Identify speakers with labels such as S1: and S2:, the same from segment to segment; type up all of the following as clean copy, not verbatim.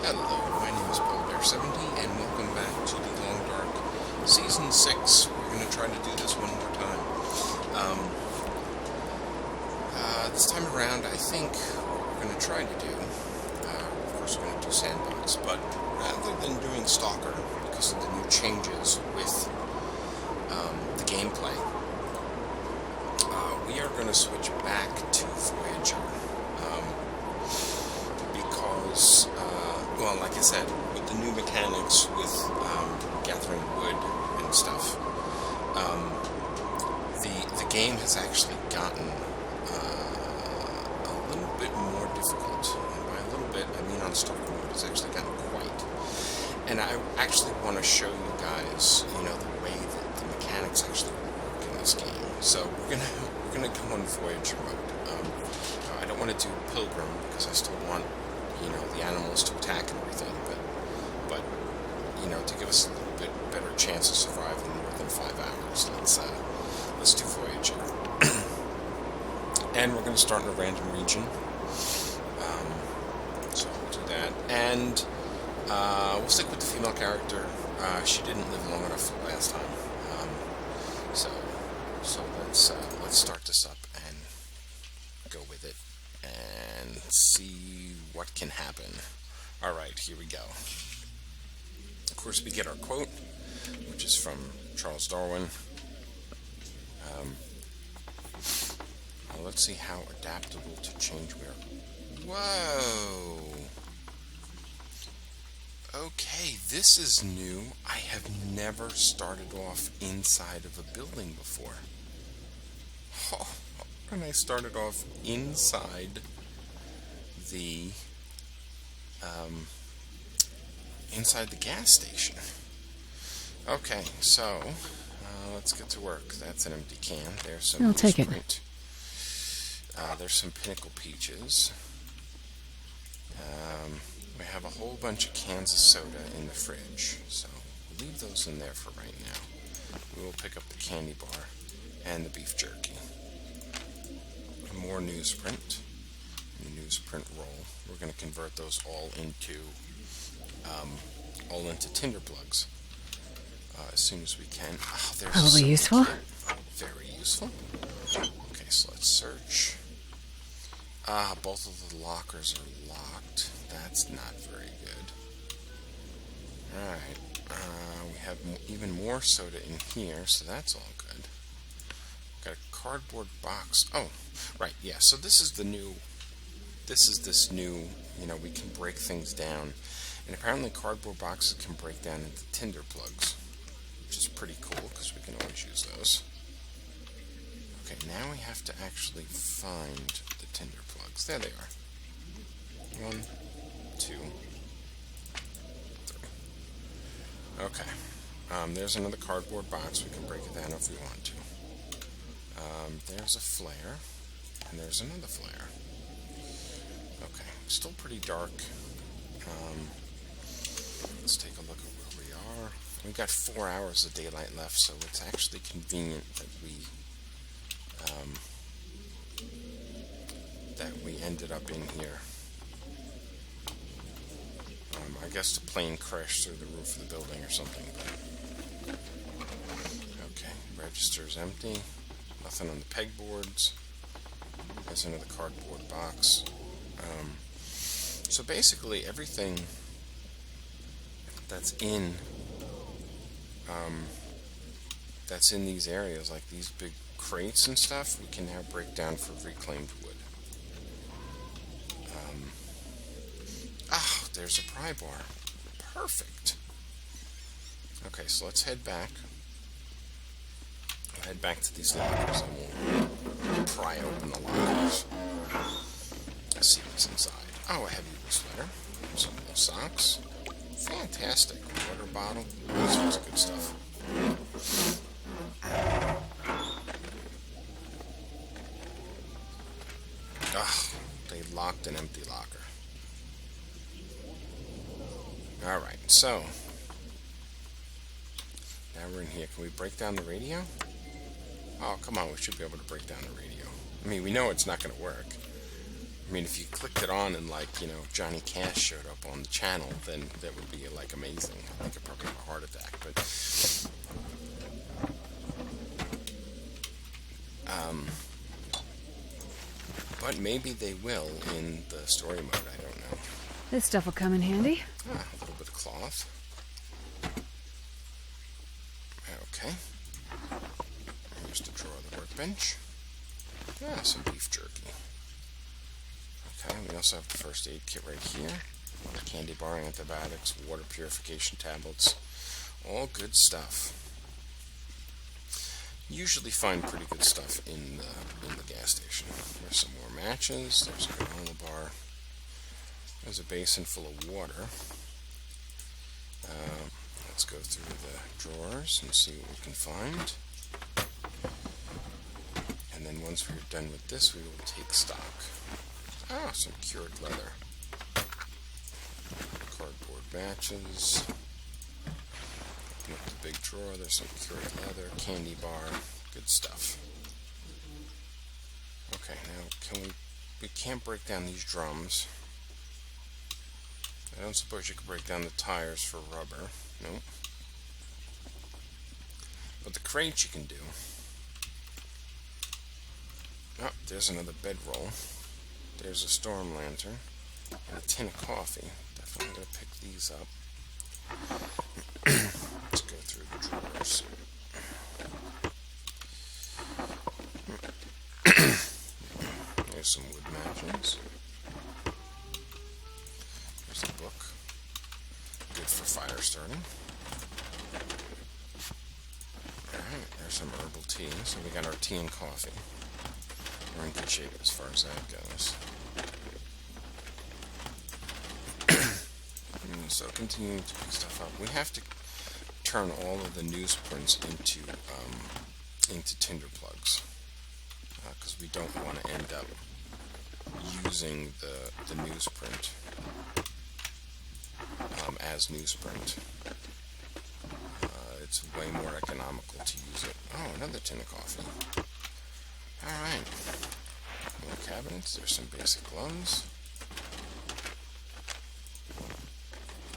S1: Hello, my name is Bear70, and welcome back to the Long Dark Season 6. We're going to try to do this one more time. This time around, I think what we're going to try to do, of course we're going to do Sandbox, but rather than doing Stalker, because of the new changes with the gameplay, we are going to switch back to Voyageur. Because, well, like I said, with the new mechanics with gathering wood and stuff, the game has actually gotten a little bit more difficult. And by a little bit, I mean on Stalker mode, it's actually gotten quite. And I actually want to show you guys, the way that the mechanics actually work in this game. So we're gonna go on Voyageur mode. I don't want to do Pilgrim because I still want the animals to attack and everything, but to give us a little bit better chance of surviving more than 5 hours, let's do Voyageur. And we're going to start in a random region, so we'll do that, and we'll stick with the female character. She didn't live long enough last time, so let's start this up and go with it and see what can happen. Alright, here we go. Of course, we get our quote, which is from Charles Darwin. Let's see how adaptable to change we are. Whoa! Okay, this is new. I have never started off inside of a building before. Oh, and I started off inside the gas station. Okay, so let's get to work. That's an empty can. There's some
S2: I'll take it.
S1: There's some Pinnacle Peaches. We have a whole bunch of cans of soda in the fridge, so we'll leave those in there for right now. We will pick up the candy bar and the beef jerky. More newsprint. Newsprint roll. We're going to convert those all into tinder plugs as soon as we can. Oh,
S2: Probably useful.
S1: Very useful. Okay, so let's search. Both of the lockers are locked. That's not very good. Alright, we have even more soda in here, so that's all good. Got a cardboard box. Oh, right, yeah, so this is this new, we can break things down. And apparently cardboard boxes can break down into tinder plugs, which is pretty cool because we can always use those. Okay, now we have to actually find the tinder plugs. There they are. 1, 2, 3. Okay. There's another cardboard box. We can break it down if we want to. There's a flare, and there's another flare. Okay, still pretty dark. Let's take a look at where we are. We've got 4 hours of daylight left, so it's actually convenient that we ended up in here. I guess the plane crashed through the roof of the building or something. Okay, register's empty. Nothing on the pegboards. There's another cardboard box. So basically everything that's in these areas, like these big crates and stuff, we can now break down for reclaimed wood. There's a pry bar. Perfect. Okay, so let's head back. We'll head back to these lockers and we'll pry open the lockers. Let's see what's inside. Oh, a heavy wool sweater. Some wool socks. Fantastic. Water bottle. All sorts of good stuff. They locked an empty locker. Alright, so now we're in here. Can we break down the radio? Oh, come on, we should be able to break down the radio. I mean, we know it's not going to work. I mean, if you clicked it on and, like, Johnny Cash showed up on the channel, then that would be, like, amazing. I think I'd probably have a heart attack, but maybe they will in the story mode. I don't know.
S2: This stuff will come in handy.
S1: Ah, a little bit of cloth. Okay. Here's the drawer of the workbench. Ah, some beef jerky. Okay, we also have the first aid kit right here. Candy bar, antibiotics, water purification tablets. All good stuff. Usually find pretty good stuff in the gas station. There's some more matches. There's a granola bar. There's a basin full of water. Let's go through the drawers and see what we can find. And then once we're done with this, we will take stock. Ah, some cured leather. Cardboard matches. Open up the big drawer. There's some cured leather, candy bar, good stuff. Okay, now we can't break down these drums. I don't suppose you could break down the tires for rubber. Nope. But the crates you can do. Oh, there's another bedroll. There's a storm lantern. And a tin of coffee. Definitely going to pick these up. Let's go through the drawers. There's some wood matches. There's a book. Good for fire starting. Alright, there's some herbal tea. So we got our tea and coffee. We're in good shape as far as that goes. So continuing to pick stuff up. We have to turn all of the newsprints into tinder plugs. Because we don't want to end up using the newsprint as newsprint. It's way more economical to use it. Oh, another tin of coffee. Alright. More cabinets. There's some basic gloves.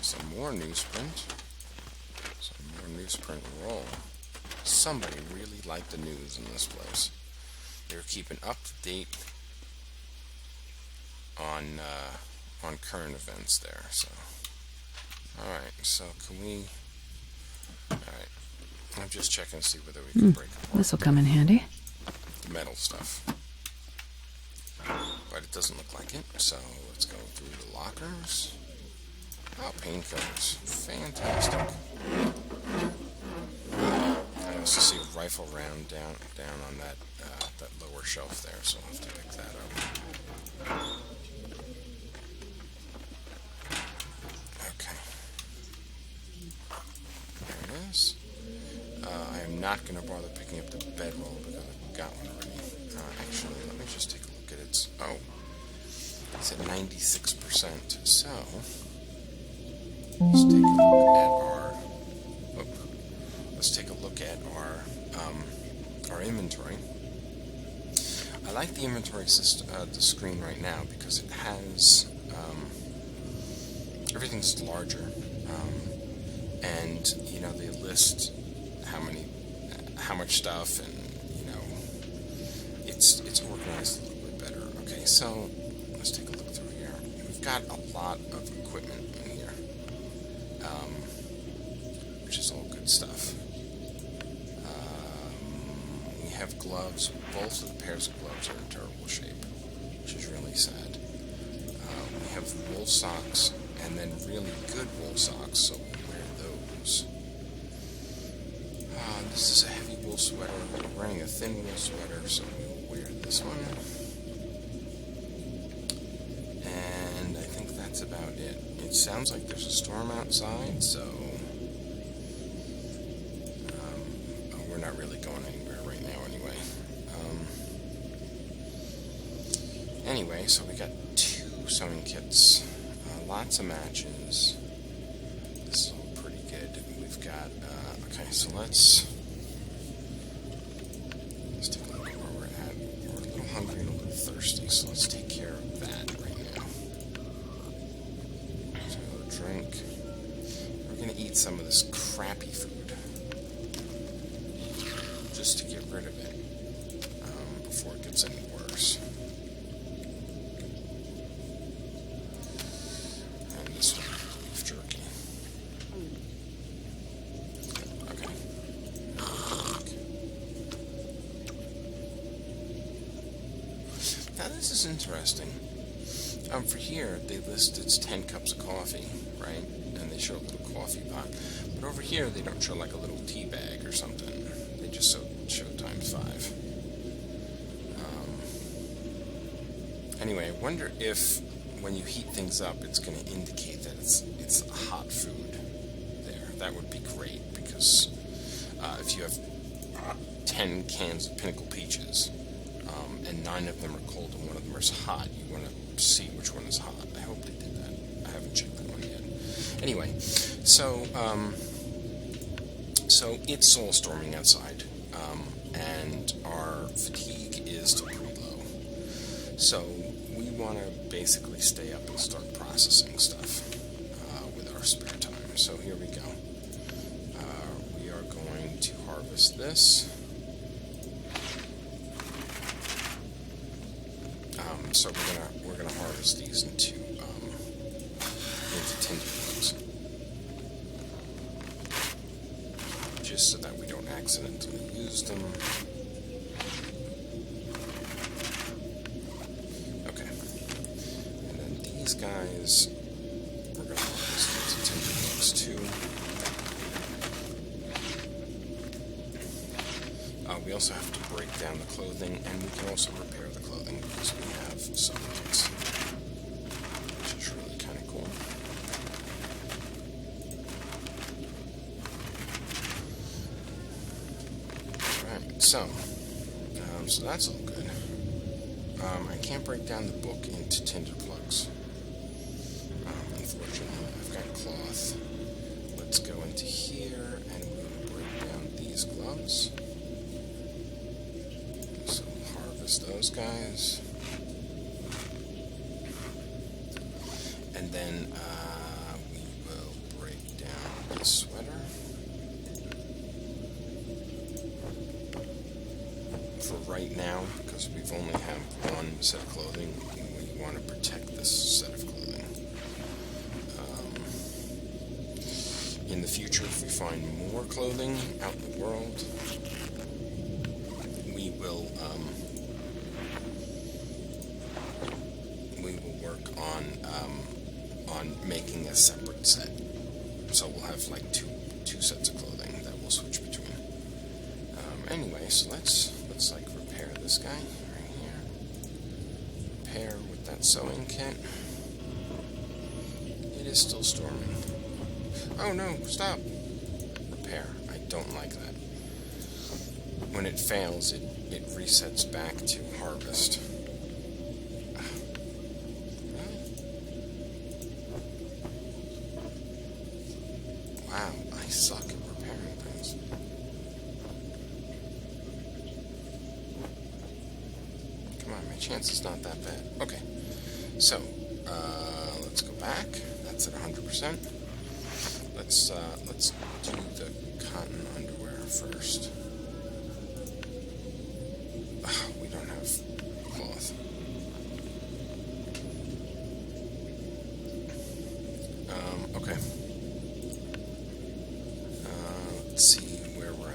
S1: Some more newsprint. Some more newsprint roll. Somebody really liked the news in this place. They were keeping up to date on current events there. So, all right. So can we? All right. I'm just checking to see whether we can break apart.
S2: This will come in handy.
S1: The metal stuff, but it doesn't look like it. So let's go through the lockers. Oh, painkillers. Fantastic. I also see a rifle round down on that lower shelf there, so I'll have to pick that up. Okay. There it is. I am not going to bother picking up the bedroll because I've got one already. Actually, let me just take a look at it. Oh. It's at 96%. So... let's take a look at our inventory. I like the inventory system, the screen right now, because it has everything's larger, and they list how much stuff, and it's organized a little bit better. Okay, so let's take a look through here. We've got a lot of equipment in here. Which is all good stuff. We have gloves. Both of the pairs of gloves are in terrible shape, which is really sad. We have wool socks, and then really good wool socks, so we'll wear those. This is a heavy wool sweater. We're wearing a thin wool sweater, so we'll wear this one. And I think that's about it. It sounds like there's a storm outside, so we're not really going anywhere right now anyway. Anyway, so we got 2 sewing kits, lots of matches. This is all pretty good. We've got, okay, so let's take a look at where we're at. We're a little hungry and a little thirsty, so let's take care of that right now. So drink. We're gonna eat some of this crappy food just to get rid of it before it gets any worse. And this one, beef jerky. Okay. Now this is interesting. For here, they list it's 10 cups of coffee, right? And they show a little coffee pot. But over here, they don't show like a little tea bag or something. They just show times 5. Anyway, I wonder if when you heat things up, it's going to indicate that it's hot food there. That would be great, because if you have 10 cans of Pinnacle Peaches, and 9 of them are cold and 1 of them is hot, you want to see which one is hot. I hope they did that. I haven't checked that one yet. Anyway, so it's all storming outside, and our fatigue is still pretty low. So we want to basically stay up and start processing stuff with our spare time. So here we go. We are going to harvest this. So we're gonna harvest these into tinder plugs, just so that we don't accidentally use them. Okay, and then these guys we're gonna harvest into tinder plugs too. We also have to break down the clothing, and we can also repair the clothing because we have some kits, which is really kind of cool. Alright, so that's all good. I can't break down the book into tinder plugs. Unfortunately, I've got cloth. Let's go into here, and we'll break down these gloves. Those guys, and then we will break down this sweater. For right now, because we've only have 1 set of clothing, we want to protect this set of clothing. In the future, if we find more clothing out in the world, we will work on making a separate set. So we'll have like two sets of clothing that we'll switch between. Anyway, so let's like repair this guy right here. Repair with that sewing kit. It is still storming. Oh no, stop! Repair. I don't like that. When it fails, it resets back to harvest. Wow, I suck at repairing things. Come on, my chance is not that bad. Okay, so let's go back. That's at 100%. Let's do the cotton underwear first. We don't have cloth. Okay. Let's see where we're at.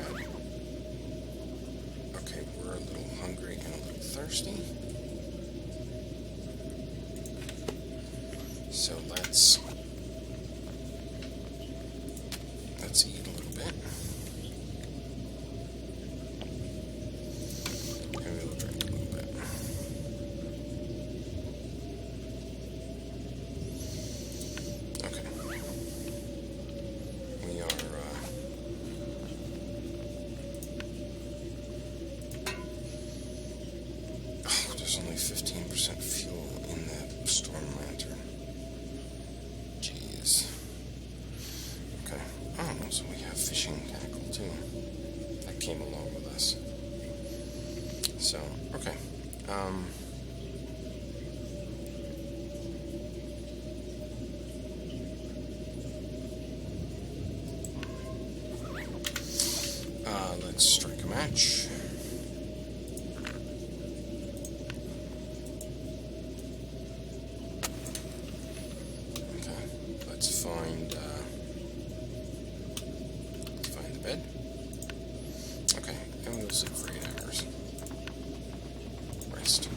S1: Okay, we're a little hungry and a little thirsty. So let's eat a little bit. And we'll drink a little bit. Okay. We are there's only 15% fuel in the storm lantern. Jeez. Okay. Oh, so we have fishing tackle too. That came along with us. So, okay. search. Okay, let's find the bed. Okay, and we'll sleep for 8 hours. Rest.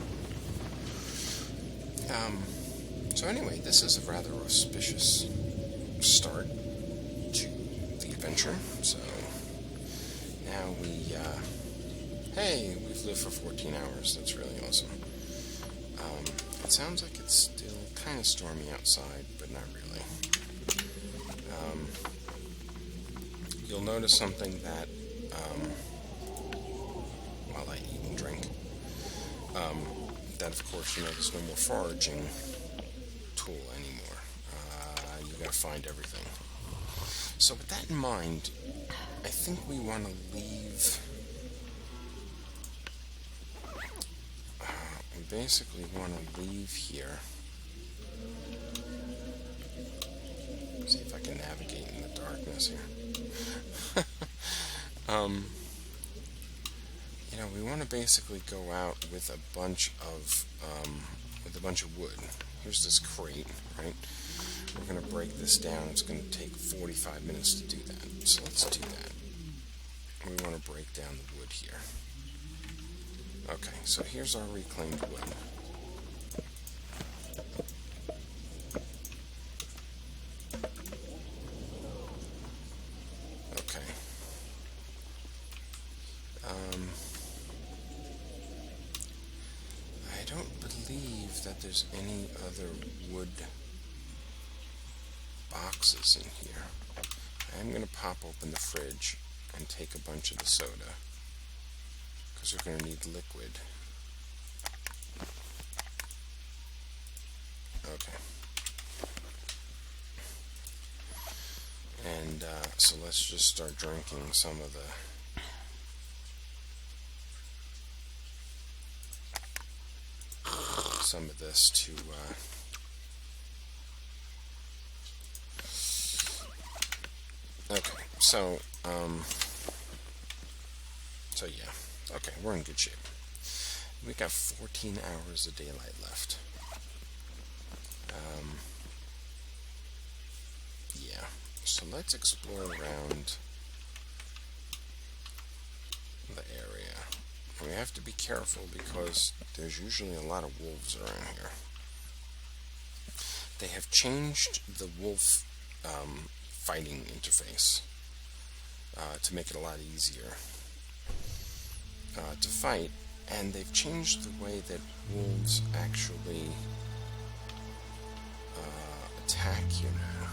S1: So anyway, this is a rather auspicious start to the adventure. So now hey, we've lived for 14 hours. That's really awesome. It sounds like it's still kind of stormy outside, but not really. You'll notice something that, while I eat and drink, that of course, there's no more foraging tool anymore. You gotta find everything. So with that in mind, I think we want to leave. We basically want to leave here. See if I can navigate in the darkness here. We want to basically go out with a bunch of wood. Here's this crate, right? We're going to break this down. It's going to take 45 minutes to do that. So let's do that. We want to break down the wood here. Okay, so here's our reclaimed wood. Okay. I don't believe that there's any other wood boxes in here. I'm going to pop open the fridge and take a bunch of the soda, because we're going to need liquid. Okay. And so let's just start drinking some of this to okay, so yeah, okay, we're in good shape. We got 14 hours of daylight left. Yeah, so let's explore around the area. We have to be careful because there's usually a lot of wolves around here. They have changed the wolf fighting interface to make it a lot easier to fight, and they've changed the way that wolves actually attack you now.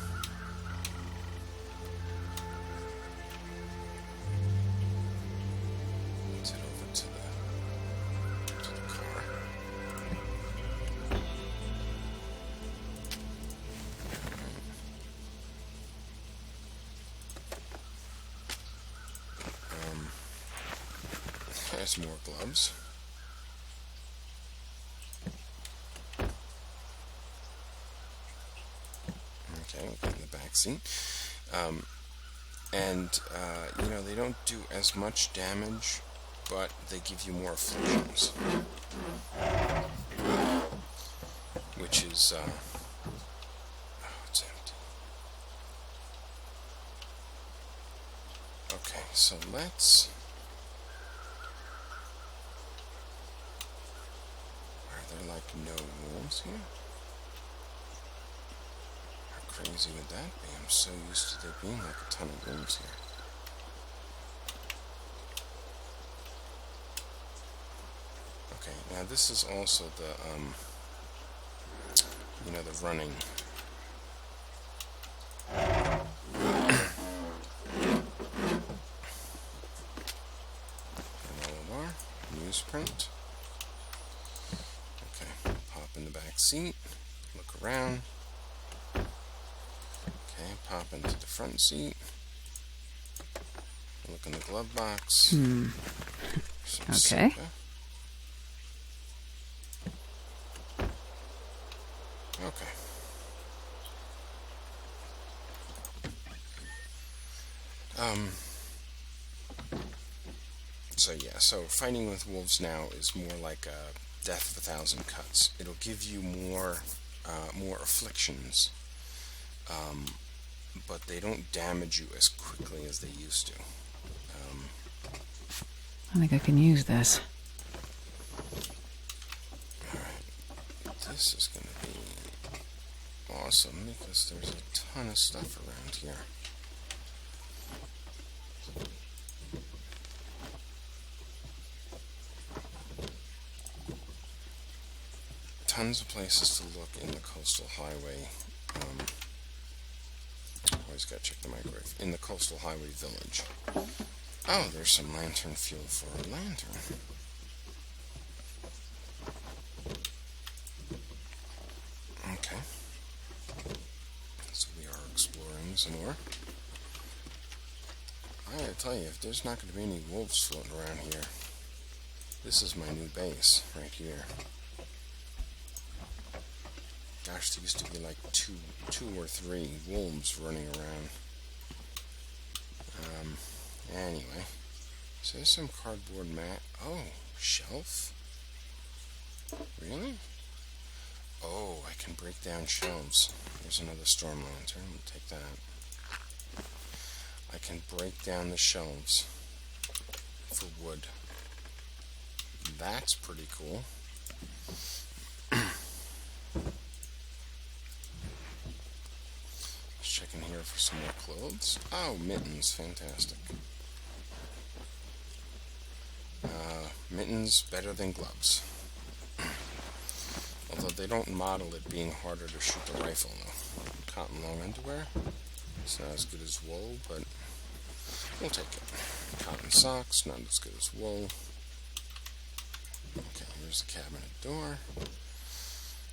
S1: Let's head over to the car. There's more gloves. Okay, we'll get in the back seat. They don't do as much damage, but they give you more afflictions. Which is, it's empty. Okay, so let's... Are there like no wolves here? How crazy would that be? I'm so used to there being like a ton of wolves here. Okay, now this is also the the running. LLR, newsprint. Okay, pop in the back seat, look around. Okay, pop into the front seat. Look in the glove box.
S2: Okay.
S1: Soda. Okay. So yeah, so fighting with wolves now is more like a death of 1,000 cuts. It'll give you more afflictions, but they don't damage you as quickly as they used to.
S2: I think I can use this.
S1: Alright, this is going to be awesome because there's a ton of stuff around here. Tons of places to look in the coastal highway. Always gotta check the microwave. In the coastal highway village. Oh, there's some lantern fuel for a lantern. Okay. So we are exploring some more. I gotta tell you, if there's not gonna be any wolves floating around here, this is my new base right here. Gosh, there used to be like two or three wolves running around. Anyway, so there's some cardboard mat. Oh, shelf? Really? Oh, I can break down shelves. There's another storm lantern. We'll take that. I can break down the shelves for wood. That's pretty cool. Checking here for some more clothes. Oh, mittens, fantastic. Mittens better than gloves. Although they don't model it being harder to shoot the rifle, though. Cotton long underwear. It's not as good as wool, but we'll take it. Cotton socks, not as good as wool. Okay, here's the cabinet door.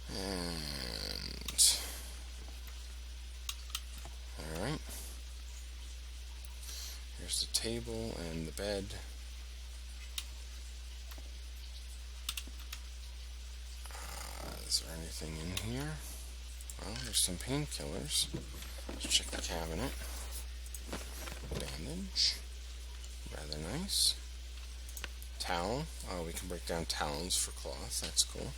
S1: And alright. Here's the table and the bed. Is there anything in here? Well, there's some painkillers. Let's check the cabinet. Bandage. Rather nice. Towel. Oh, we can break down towels for cloth. That's cool.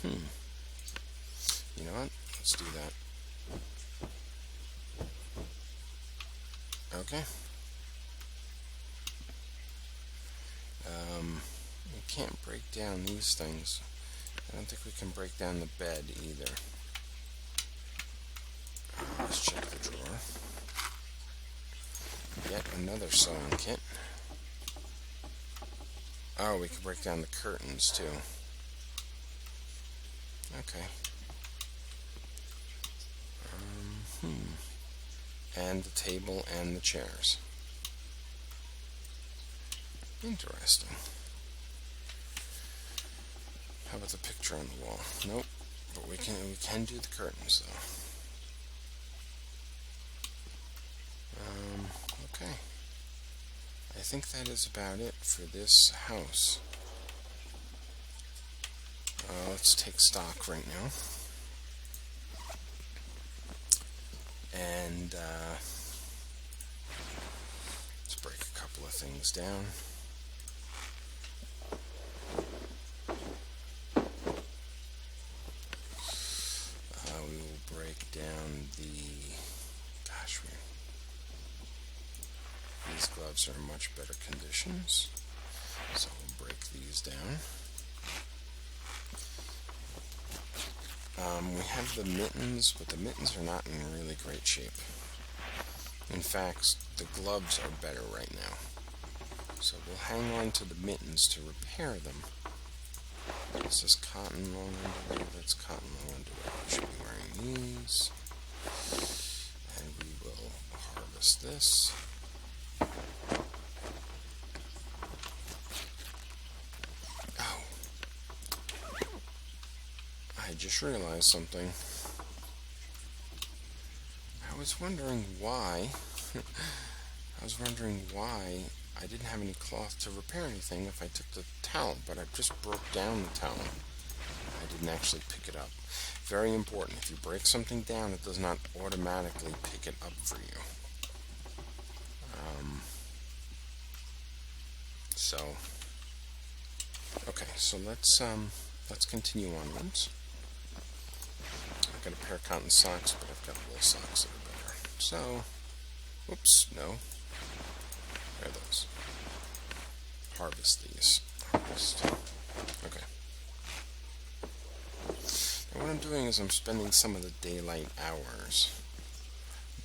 S1: You know what? Let's do that. Okay. We can't break down these things. I don't think we can break down the bed either. Let's check the drawer. Yet another sewing kit. Oh, we can break down the curtains too. Okay. And the table and the chairs. Interesting. How about the picture on the wall? Nope. But we can do the curtains though. Okay. I think that is about it for this house. Let's take stock right now. And let's break a couple of things down. We will break down the... Gosh, these gloves are in much better conditions. So we'll break these down. We have the mittens, but the mittens are not in really great shape. In fact, the gloves are better right now. So we'll hang on to the mittens to repair them. This is cotton long underwear. That's cotton long underwear. We should be wearing these. And we will harvest this. I just realized something. I was wondering why I didn't have any cloth to repair anything if I took the towel, but I just broke down the towel. I didn't actually pick it up. Very important. If you break something down, it does not automatically pick it up for you. So, okay, so let's continue onwards. I've got a pair of cotton socks, but I've got wool socks that are better. So, oops, no. There are those. Harvest these. Harvest. Okay. Now what I'm doing is I'm spending some of the daylight hours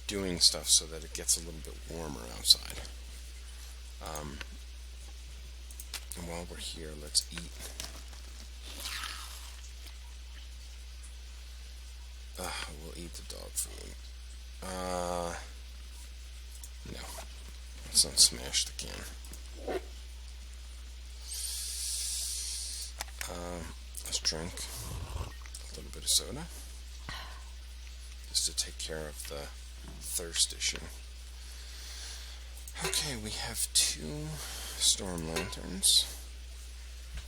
S1: doing stuff so that it gets a little bit warmer outside. And while we're here, let's eat. We'll eat the dog food. No. Let's not smash the can. Let's drink a little bit of soda. Just to take care of the thirst issue. Okay, we have 2 storm lanterns.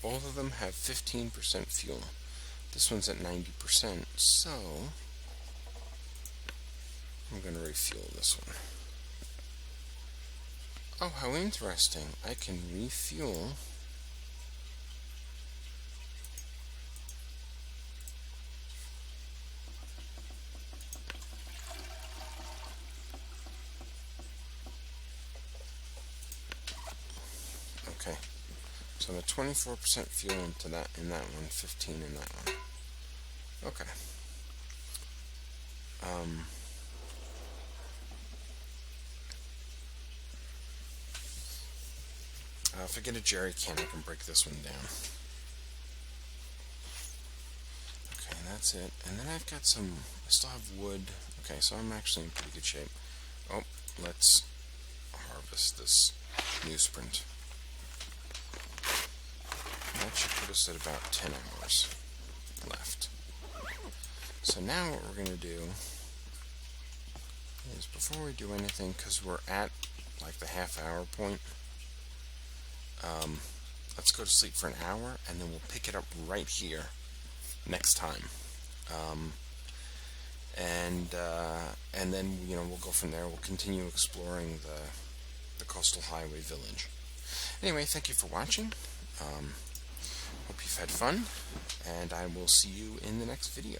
S1: All of them have 15% fuel. This one's at 90%, so I'm going to refuel this one. Oh, how interesting. I can refuel okay. So I'm at 24% fuel in that one, 15 in that one. Okay. If I get a jerry can, I can break this one down. Okay, that's it. And then I've got I still have wood. Okay, so I'm actually in pretty good shape. Oh, let's harvest this newsprint. That should put us at about 10 hours left. So now what we're going to do is, before we do anything, because we're at like the half-hour point, let's go to sleep for an hour, and then we'll pick it up right here next time. And then we'll go from there. We'll continue exploring the coastal highway village. Anyway, thank you for watching. Hope you've had fun, and I will see you in the next video.